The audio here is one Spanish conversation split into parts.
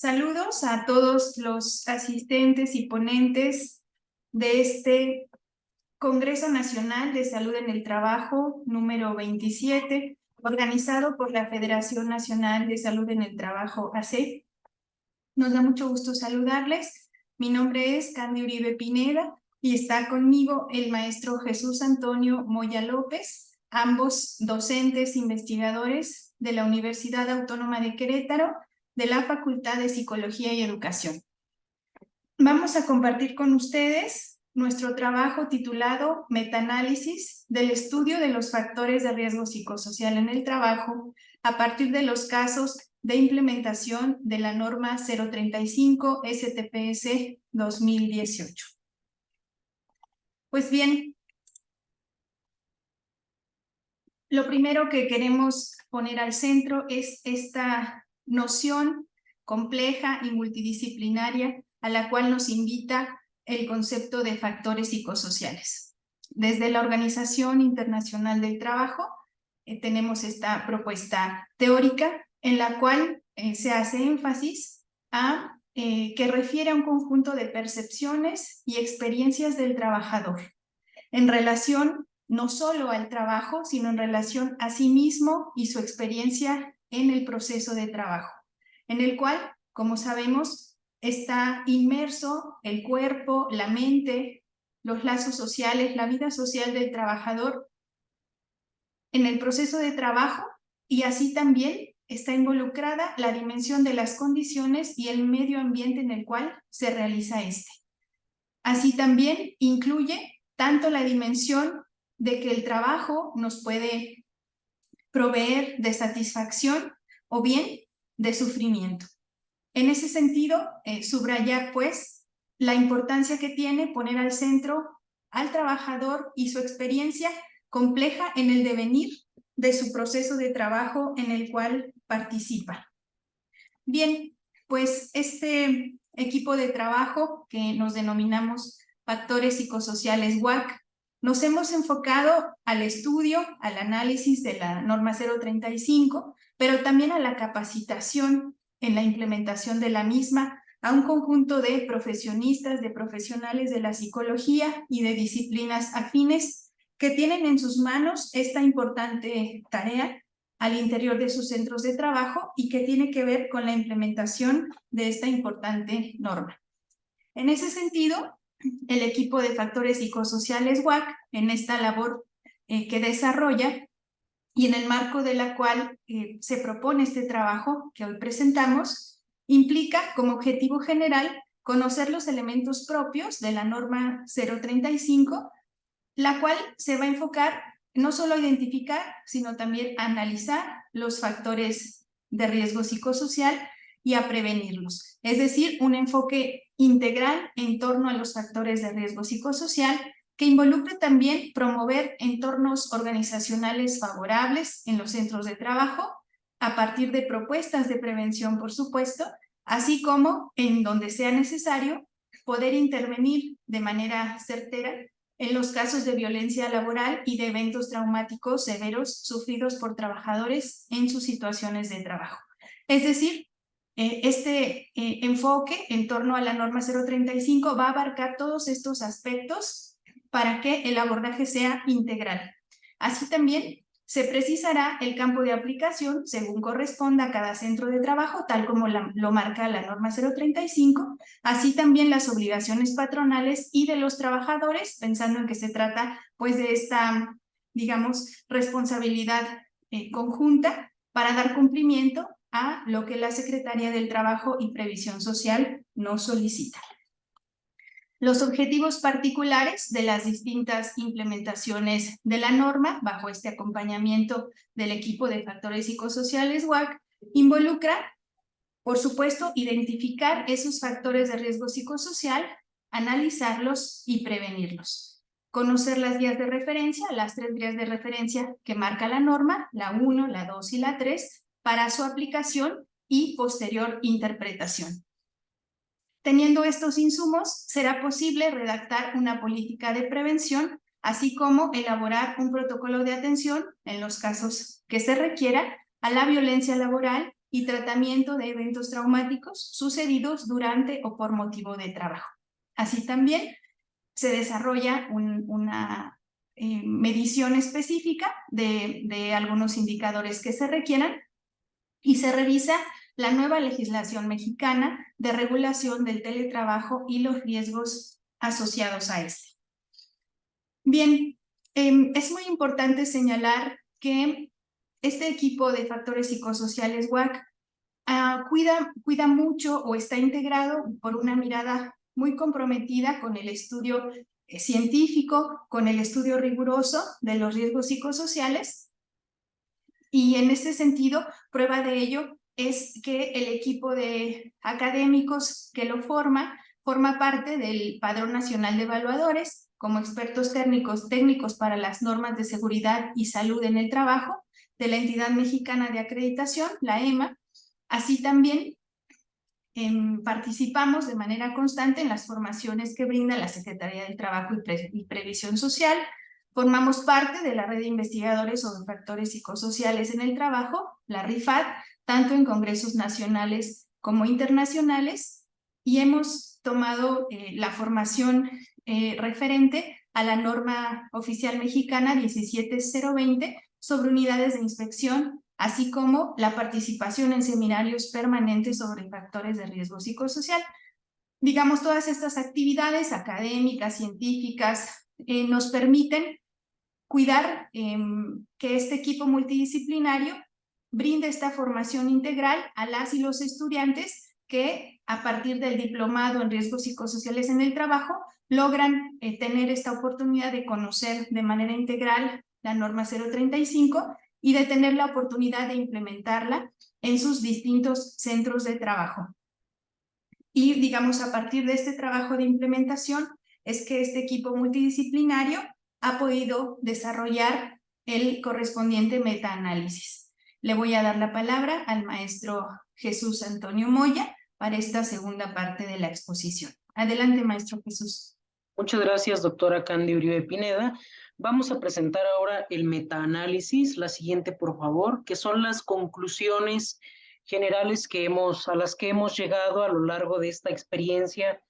Saludos a todos los asistentes y ponentes de este Congreso Nacional de Salud en el Trabajo número 27, organizado por la Federación Nacional de Salud en el Trabajo, AC. Nos da mucho gusto saludarles. Mi nombre es Candy Uribe Pineda y está conmigo el maestro Jesús Antonio Moya López, ambos docentes investigadores de la Universidad Autónoma de Querétaro, de la Facultad de Psicología y Educación. Vamos a compartir con ustedes nuestro trabajo titulado Metaanálisis del estudio de los factores de riesgo psicosocial en el trabajo a partir de los casos de implementación de la norma 035 STPS 2018. Pues bien, lo primero que queremos poner al centro es esta noción compleja y multidisciplinaria a la cual nos invita el concepto de factores psicosociales. Desde la Organización Internacional del Trabajo tenemos esta propuesta teórica en la cual se hace énfasis a que refiere a un conjunto de percepciones y experiencias del trabajador en relación no solo al trabajo, sino en relación a sí mismo y su experiencia en el proceso de trabajo, en el cual, como sabemos, está inmerso el cuerpo, la mente, los lazos sociales, la vida social del trabajador en el proceso de trabajo, y así también está involucrada la dimensión de las condiciones y el medio ambiente en el cual se realiza este. Así también incluye tanto la dimensión de que el trabajo nos puede proveer de satisfacción o bien de sufrimiento. En ese sentido, subrayar pues la importancia que tiene poner al centro al trabajador y su experiencia compleja en el devenir de su proceso de trabajo en el cual participa. Bien, pues este equipo de trabajo que nos denominamos Factores Psicosociales WAC, nos hemos enfocado al estudio, al análisis de la norma 035, pero también a la capacitación en la implementación de la misma a un conjunto de profesionistas, de profesionales de la psicología y de disciplinas afines que tienen en sus manos esta importante tarea al interior de sus centros de trabajo y que tiene que ver con la implementación de esta importante norma. En ese sentido, el equipo de factores psicosociales WAC, en esta labor que desarrolla y en el marco de la cual se propone este trabajo que hoy presentamos, implica como objetivo general conocer los elementos propios de la norma 035, la cual se va a enfocar no solo a identificar, sino también a analizar los factores de riesgo psicosocial y a prevenirlos. Es decir, un enfoque integral en torno a los factores de riesgo psicosocial que involucre también promover entornos organizacionales favorables en los centros de trabajo a partir de propuestas de prevención, por supuesto, así como, en donde sea necesario, poder intervenir de manera certera en los casos de violencia laboral y de eventos traumáticos severos sufridos por trabajadores en sus situaciones de trabajo. Es decir, este enfoque en torno a la norma 035 va a abarcar todos estos aspectos para que el abordaje sea integral. Así también se precisará el campo de aplicación según corresponda a cada centro de trabajo, tal como lo marca la norma 035, así también las obligaciones patronales y de los trabajadores, pensando en que se trata pues de esta, digamos, responsabilidad conjunta para dar cumplimiento a lo que la Secretaría del Trabajo y Previsión Social nos solicita. Los objetivos particulares de las distintas implementaciones de la norma, bajo este acompañamiento del equipo de factores psicosociales WAC, involucra, por supuesto, identificar esos factores de riesgo psicosocial, analizarlos y prevenirlos. Conocer las guías de referencia, las 3 guías de referencia que marca la norma, la 1, la 2 y la 3, para su aplicación y posterior interpretación. Teniendo estos insumos, será posible redactar una política de prevención, así como elaborar un protocolo de atención, en los casos que se requiera, a la violencia laboral y tratamiento de eventos traumáticos sucedidos durante o por motivo de trabajo. Así también se desarrolla una medición específica de algunos indicadores que se requieran y se revisa la nueva legislación mexicana de regulación del teletrabajo y los riesgos asociados a este. Bien, es muy importante señalar que este equipo de factores psicosociales WAC cuida mucho o está integrado por una mirada muy comprometida con el estudio científico, con el estudio riguroso de los riesgos psicosociales. Y en este sentido, prueba de ello es que el equipo de académicos que lo forma parte del Padrón Nacional de Evaluadores como expertos técnicos para las normas de seguridad y salud en el trabajo de la Entidad Mexicana de Acreditación, la EMA. Así también participamos de manera constante en las formaciones que brinda la Secretaría del Trabajo y Previsión Social. Formamos parte de la red de investigadores sobre factores psicosociales en el trabajo, la RIFAD, tanto en congresos nacionales como internacionales, y hemos tomado la formación referente a la norma oficial mexicana 17020 sobre unidades de inspección, así como la participación en seminarios permanentes sobre factores de riesgo psicosocial. Digamos, todas estas actividades académicas, científicas, nos permiten cuidar que este equipo multidisciplinario brinde esta formación integral a las y los estudiantes que a partir del diplomado en riesgos psicosociales en el trabajo logran tener esta oportunidad de conocer de manera integral la norma 035 y de tener la oportunidad de implementarla en sus distintos centros de trabajo. Y digamos, a partir de este trabajo de implementación es que este equipo multidisciplinario ha podido desarrollar el correspondiente metaanálisis. Le voy a dar la palabra al maestro Jesús Antonio Moya para esta segunda parte de la exposición. Adelante, maestro Jesús. Muchas gracias, doctora Candy Uribe Pineda. Vamos a presentar ahora el metaanálisis. La siguiente, por favor, que son las conclusiones generales a las que hemos llegado a lo largo de esta experiencia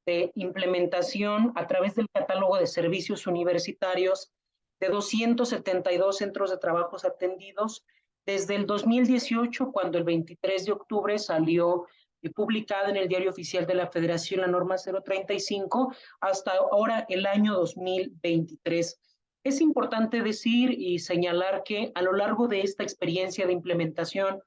de implementación a través del catálogo de servicios universitarios de 272 centros de trabajos atendidos desde el 2018, cuando el 23 de octubre salió publicada en el Diario Oficial de la Federación la norma 035, hasta ahora el año 2023. Es importante decir y señalar que a lo largo de esta experiencia de implementación,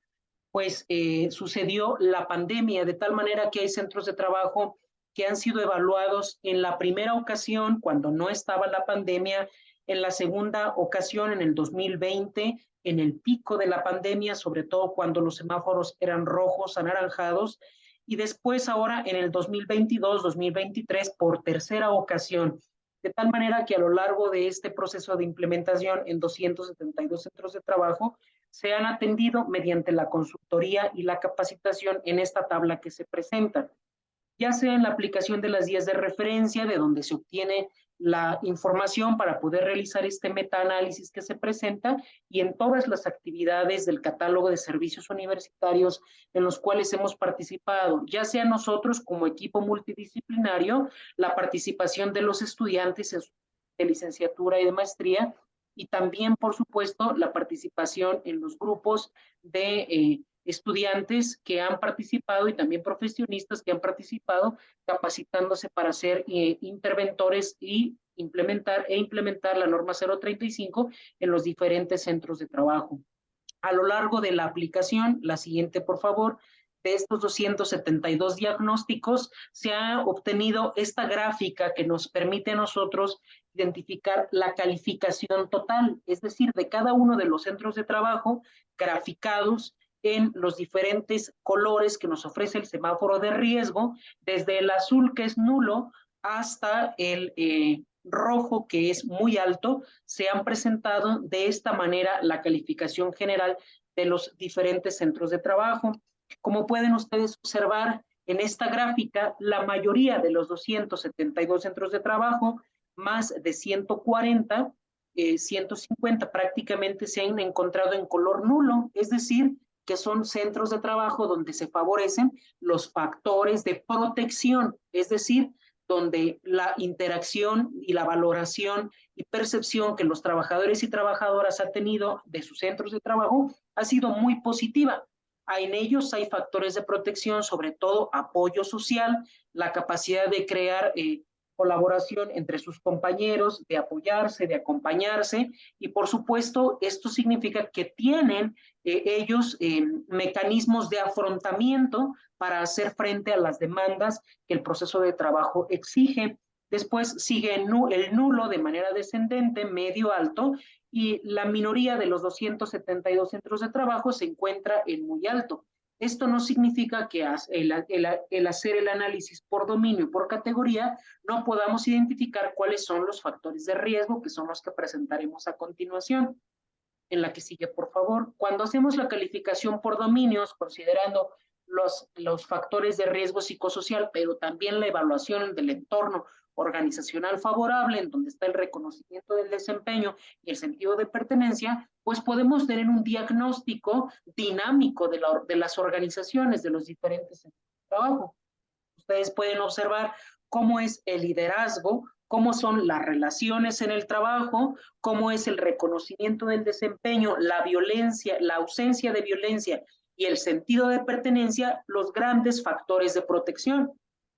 pues sucedió la pandemia, de tal manera que hay centros de trabajo que han sido evaluados en la primera ocasión cuando no estaba la pandemia, en la segunda ocasión en el 2020, en el pico de la pandemia, sobre todo cuando los semáforos eran rojos, anaranjados, y después ahora en el 2022, 2023, por tercera ocasión. De tal manera que a lo largo de este proceso de implementación en 272 centros de trabajo, se han atendido mediante la consultoría y la capacitación en esta tabla que se presenta, ya sea en la aplicación de las guías de referencia, de donde se obtiene la información para poder realizar este metaanálisis que se presenta, y en todas las actividades del catálogo de servicios universitarios en los cuales hemos participado, ya sea nosotros como equipo multidisciplinario, la participación de los estudiantes de licenciatura y de maestría, y también, por supuesto, la participación en los grupos de estudiantes que han participado y también profesionistas que han participado capacitándose para ser interventores y implementar la norma 035 en los diferentes centros de trabajo. A lo largo de la aplicación, la siguiente por favor, de estos 272 diagnósticos, se ha obtenido esta gráfica que nos permite a nosotros identificar la calificación total, es decir, de cada uno de los centros de trabajo graficados en los diferentes colores que nos ofrece el semáforo de riesgo, desde el azul, que es nulo, hasta el rojo, que es muy alto. Se han presentado de esta manera la calificación general de los diferentes centros de trabajo. Como pueden ustedes observar en esta gráfica, la mayoría de los 272 centros de trabajo, más de 140, 150 prácticamente se han encontrado en color nulo, es decir, que son centros de trabajo donde se favorecen los factores de protección, es decir, donde la interacción y la valoración y percepción que los trabajadores y trabajadoras han tenido de sus centros de trabajo ha sido muy positiva. En ellos hay factores de protección, sobre todo apoyo social, la capacidad de crear colaboración entre sus compañeros, de apoyarse, de acompañarse, y por supuesto esto significa que tienen ellos mecanismos de afrontamiento para hacer frente a las demandas que el proceso de trabajo exige. Después sigue el nulo de manera descendente, medio, alto, y la minoría de los 272 centros de trabajo se encuentra en muy alto. Esto no significa que el hacer el análisis por dominio y por categoría no podamos identificar cuáles son los factores de riesgo, que son los que presentaremos a continuación. En la que sigue, por favor. Cuando hacemos la calificación por dominios, considerando los factores de riesgo psicosocial, pero también la evaluación del entorno organizacional favorable, en donde está el reconocimiento del desempeño y el sentido de pertenencia, pues podemos tener un diagnóstico dinámico de las organizaciones, de los diferentes centros de trabajo. Ustedes pueden observar cómo es el liderazgo, cómo son las relaciones en el trabajo, cómo es el reconocimiento del desempeño, la violencia, la ausencia de violencia y el sentido de pertenencia, los grandes factores de protección.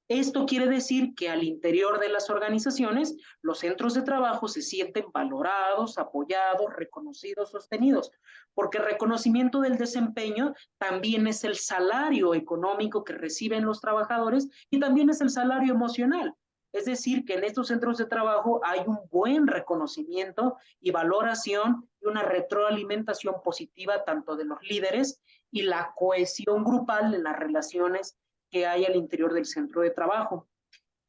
Esto quiere decir que al interior de las organizaciones, los centros de trabajo se sienten valorados, apoyados, reconocidos, sostenidos, porque el reconocimiento del desempeño también es el salario económico que reciben los trabajadores y también es el salario emocional. Es decir, que en estos centros de trabajo hay un buen reconocimiento y valoración y una retroalimentación positiva tanto de los líderes y la cohesión grupal en las relaciones que hay al interior del centro de trabajo.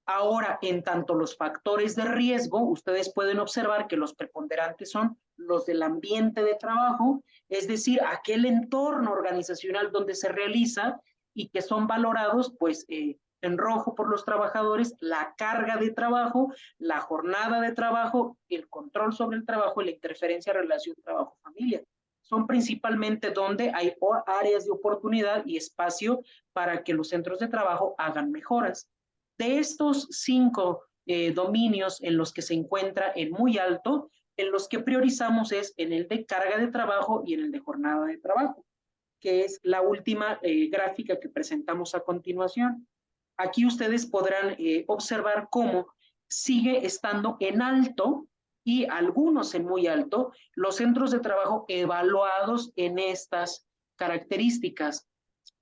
Ahora, en tanto los factores de riesgo, ustedes pueden observar que los preponderantes son los del ambiente de trabajo, es decir, aquel entorno organizacional donde se realiza y que son valorados, pues, en rojo por los trabajadores, la carga de trabajo, la jornada de trabajo, el control sobre el trabajo y la interferencia en relación trabajo-familia. Son principalmente donde hay áreas de oportunidad y espacio para que los centros de trabajo hagan mejoras. De estos 5 dominios en los que se encuentra en muy alto, en los que priorizamos es en el de carga de trabajo y en el de jornada de trabajo, que es la última gráfica que presentamos a continuación. Aquí ustedes podrán observar cómo sigue estando en alto y algunos en muy alto los centros de trabajo evaluados en estas características.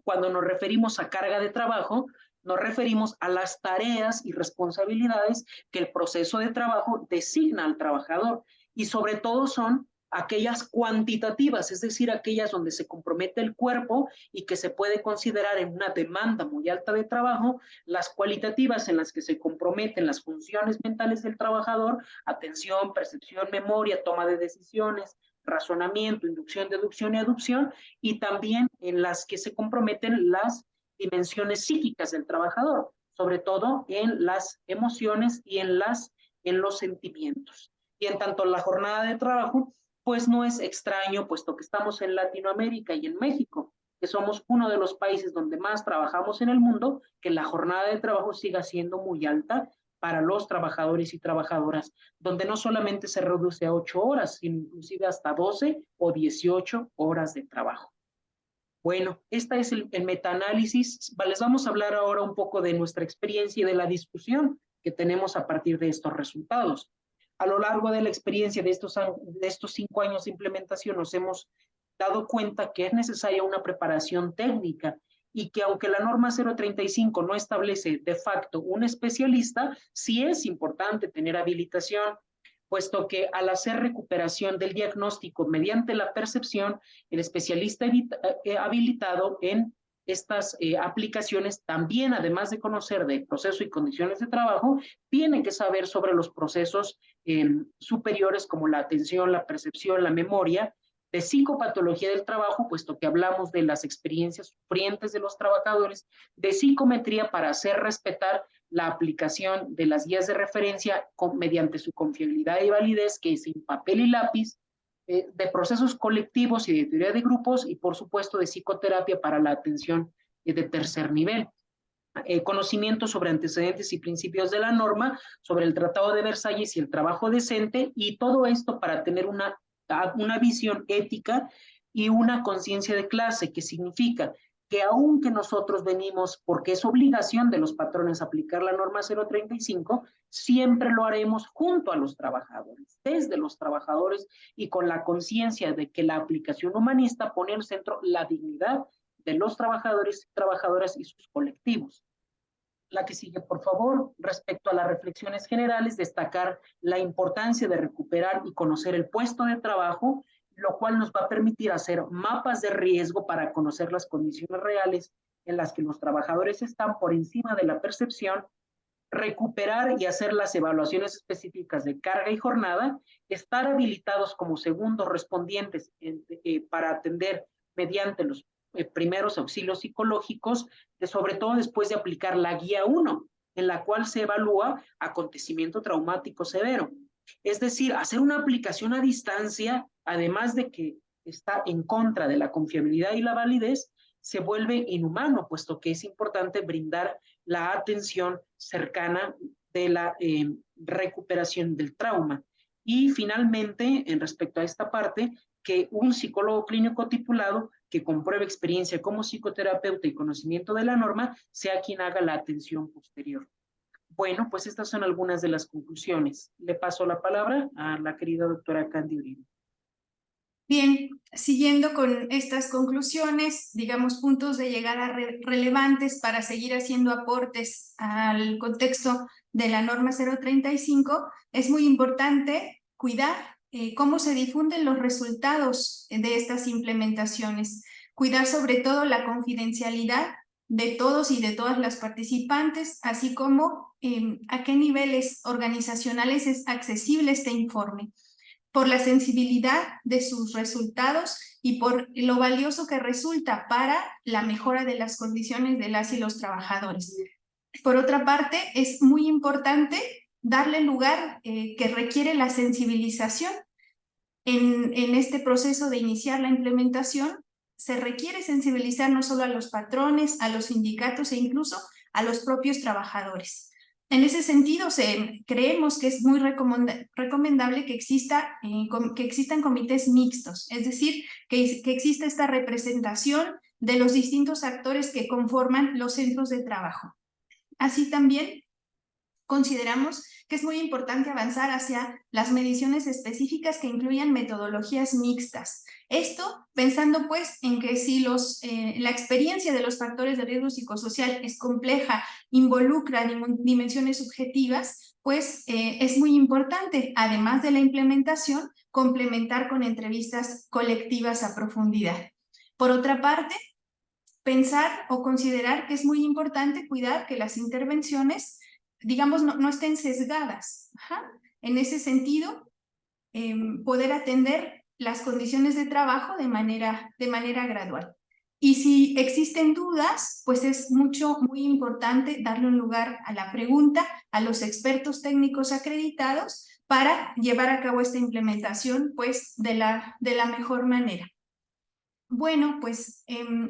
Cuando nos referimos a carga de trabajo, nos referimos a las tareas y responsabilidades que el proceso de trabajo designa al trabajador y sobre todo son aquellas cuantitativas, es decir, aquellas donde se compromete el cuerpo y que se puede considerar en una demanda muy alta de trabajo, las cualitativas en las que se comprometen las funciones mentales del trabajador, atención, percepción, memoria, toma de decisiones, razonamiento, inducción, deducción y aducción, y también en las que se comprometen las dimensiones psíquicas del trabajador, sobre todo en las emociones y en los sentimientos. Y en tanto la jornada de trabajo, pues no es extraño, puesto que estamos en Latinoamérica y en México, que somos uno de los países donde más trabajamos en el mundo, que la jornada de trabajo siga siendo muy alta para los trabajadores y trabajadoras, donde no solamente se reduce a 8 horas, sino inclusive hasta 12 o 18 horas de trabajo. Bueno, este es el metaanálisis. Les vamos a hablar ahora un poco de nuestra experiencia y de la discusión que tenemos a partir de estos resultados. A lo largo de la experiencia de estos 5 años de implementación nos hemos dado cuenta que es necesaria una preparación técnica y que aunque la norma 035 no establece de facto un especialista, sí es importante tener habilitación, puesto que al hacer recuperación del diagnóstico mediante la percepción, el especialista habilitado en estas aplicaciones también, además de conocer de proceso y condiciones de trabajo, tiene que saber sobre los procesos superiores como la atención, la percepción, la memoria, de psicopatología del trabajo, puesto que hablamos de las experiencias sufrientes de los trabajadores, de psicometría para hacer respetar la aplicación de las guías de referencia mediante su confiabilidad y validez, que es en papel y lápiz, de procesos colectivos y de teoría de grupos y por supuesto de psicoterapia para la atención de tercer nivel. Conocimiento sobre antecedentes y principios de la norma, sobre el Tratado de Versalles y el trabajo decente, y todo esto para tener una visión ética y una conciencia de clase, que significa que aunque nosotros venimos, porque es obligación de los patrones aplicar la norma 035, siempre lo haremos junto a los trabajadores, desde los trabajadores y con la conciencia de que la aplicación humanista pone al centro la dignidad de los trabajadores y trabajadoras y sus colectivos. La que sigue, por favor. Respecto a las reflexiones generales, destacar la importancia de recuperar y conocer el puesto de trabajo, lo cual nos va a permitir hacer mapas de riesgo para conocer las condiciones reales en las que los trabajadores están por encima de la percepción, recuperar y hacer las evaluaciones específicas de carga y jornada, estar habilitados como segundos respondientes para atender mediante los primeros auxilios psicológicos, sobre todo después de aplicar la guía 1, en la cual se evalúa acontecimiento traumático severo. Es decir, hacer una aplicación a distancia, además de que está en contra de la confiabilidad y la validez, se vuelve inhumano, puesto que es importante brindar la atención cercana de la recuperación del trauma. Y finalmente, en respecto a esta parte, que un psicólogo clínico titulado que compruebe experiencia como psicoterapeuta y conocimiento de la norma sea quien haga la atención posterior. Bueno, pues estas son algunas de las conclusiones. Le paso la palabra a la querida doctora Candy Uribe. Bien, siguiendo con estas conclusiones, digamos, puntos de llegada relevantes para seguir haciendo aportes al contexto de la norma 035, es muy importante cuidar cómo se difunden los resultados de estas implementaciones, cuidar sobre todo la confidencialidad de todos y de todas las participantes, así como a qué niveles organizacionales es accesible este informe, por la sensibilidad de sus resultados y por lo valioso que resulta para la mejora de las condiciones de las y los trabajadores. Por otra parte, es muy importante darle lugar que requiere la sensibilización. En este proceso de iniciar la implementación, se requiere sensibilizar no solo a los patrones, a los sindicatos e incluso a los propios trabajadores. En ese sentido, creemos que es muy recomendable que existan comités mixtos, es decir, que exista esta representación de los distintos actores que conforman los centros de trabajo. Así también consideramos que es muy importante avanzar hacia las mediciones específicas que incluyan metodologías mixtas. Esto pensando pues en que si la experiencia de los factores de riesgo psicosocial es compleja, involucra dimensiones subjetivas, pues es muy importante, además de la implementación, complementar con entrevistas colectivas a profundidad. Por otra parte, pensar o considerar que es muy importante cuidar que las intervenciones, digamos, no estén sesgadas. En ese sentido, poder atender las condiciones de trabajo de manera gradual. Y si existen dudas, pues es muy importante darle un lugar a la pregunta a los expertos técnicos acreditados para llevar a cabo esta implementación pues, de la mejor manera. Bueno, pues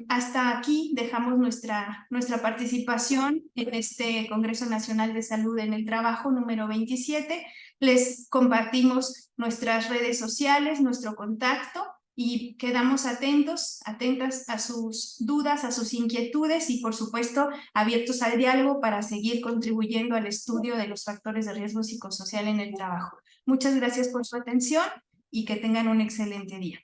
hasta aquí dejamos nuestra participación en este Congreso Nacional de Salud en el Trabajo número 27. Les compartimos nuestras redes sociales, nuestro contacto y quedamos atentas a sus dudas, a sus inquietudes y por supuesto abiertos al diálogo para seguir contribuyendo al estudio de los factores de riesgo psicosocial en el trabajo. Muchas gracias por su atención y que tengan un excelente día.